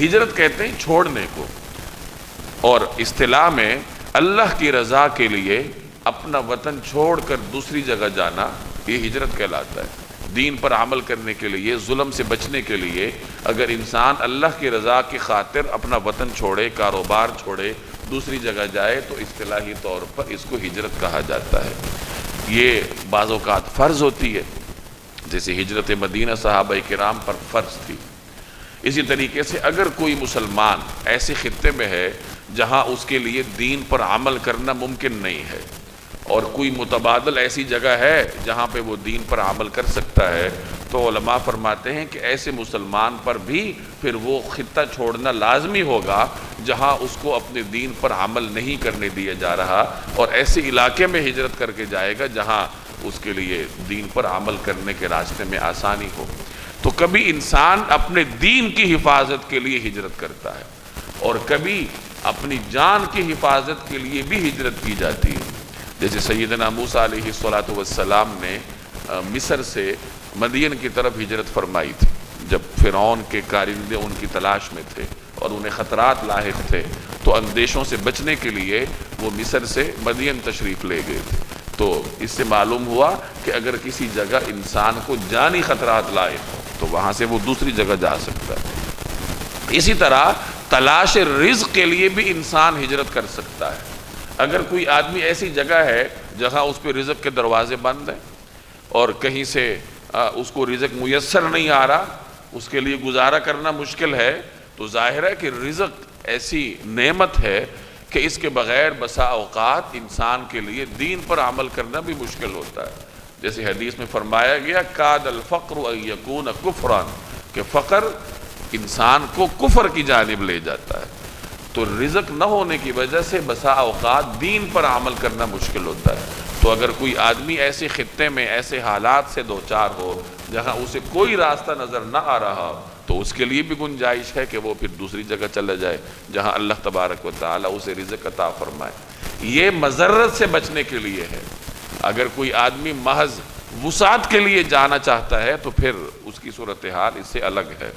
ہجرت کہتے ہیں چھوڑنے کو، اور اصطلاح میں اللہ کی رضا کے لیے اپنا وطن چھوڑ کر دوسری جگہ جانا یہ ہجرت کہلاتا ہے۔ دین پر عمل کرنے کے لیے، ظلم سے بچنے کے لیے اگر انسان اللہ کی رضا کی خاطر اپنا وطن چھوڑے، کاروبار چھوڑے، دوسری جگہ جائے تو اصطلاحی طور پر اس کو ہجرت کہا جاتا ہے۔ یہ بعض اوقات فرض ہوتی ہے، جیسے ہجرت مدینہ صحابہ کرام پر فرض تھی۔ اسی طریقے سے اگر کوئی مسلمان ایسے خطے میں ہے جہاں اس کے لیے دین پر عمل کرنا ممکن نہیں ہے، اور کوئی متبادل ایسی جگہ ہے جہاں پہ وہ دین پر عمل کر سکتا ہے، تو علماء فرماتے ہیں کہ ایسے مسلمان پر بھی پھر وہ خطہ چھوڑنا لازمی ہوگا جہاں اس کو اپنے دین پر عمل نہیں کرنے دیا جا رہا، اور ایسے علاقے میں ہجرت کر کے جائے گا جہاں اس کے لیے دین پر عمل کرنے کے راستے میں آسانی ہو۔ تو کبھی انسان اپنے دین کی حفاظت کے لیے ہجرت کرتا ہے، اور کبھی اپنی جان کی حفاظت کے لیے بھی ہجرت کی جاتی ہے۔ جیسے سیدنا موسیٰ علیہ السلام نے مصر سے مدین کی طرف ہجرت فرمائی تھی، جب فرعون کے کارندے ان کی تلاش میں تھے اور انہیں خطرات لاحق تھے، تو اندیشوں سے بچنے کے لیے وہ مصر سے مدین تشریف لے گئے تھے۔ تو اس سے معلوم ہوا کہ اگر کسی جگہ انسان کو جانی خطرات لاحق ہو تو وہاں سے وہ دوسری جگہ جا سکتا ہے۔ اسی طرح تلاش رزق کے لیے بھی انسان ہجرت کر سکتا ہے۔ اگر کوئی آدمی ایسی جگہ ہے جہاں اس پہ رزق کے دروازے بند ہیں اور کہیں سے اس کو رزق میسر نہیں آ رہا، اس کے لیے گزارا کرنا مشکل ہے، تو ظاہر ہے کہ رزق ایسی نعمت ہے کہ اس کے بغیر بسا اوقات انسان کے لیے دین پر عمل کرنا بھی مشکل ہوتا ہے۔ جیسے حدیث میں فرمایا گیا کاد الفقر ان یکون کفرا، کہ فقر انسان کو کفر کی جانب لے جاتا ہے۔ تو رزق نہ ہونے کی وجہ سے بسا اوقات دین پر عمل کرنا مشکل ہوتا ہے۔ تو اگر کوئی آدمی ایسے خطے میں ایسے حالات سے دوچار ہو جہاں اسے کوئی راستہ نظر نہ آ رہا، تو اس کے لیے بھی گنجائش ہے کہ وہ پھر دوسری جگہ چلا جائے جہاں اللہ تبارک و تعالیٰ اسے رزق عطا فرمائے۔ یہ مضرت سے بچنے کے لیے ہے۔ اگر کوئی آدمی محض وسعت کے لیے جانا چاہتا ہے تو پھر اس کی صورتحال اس سے الگ ہے۔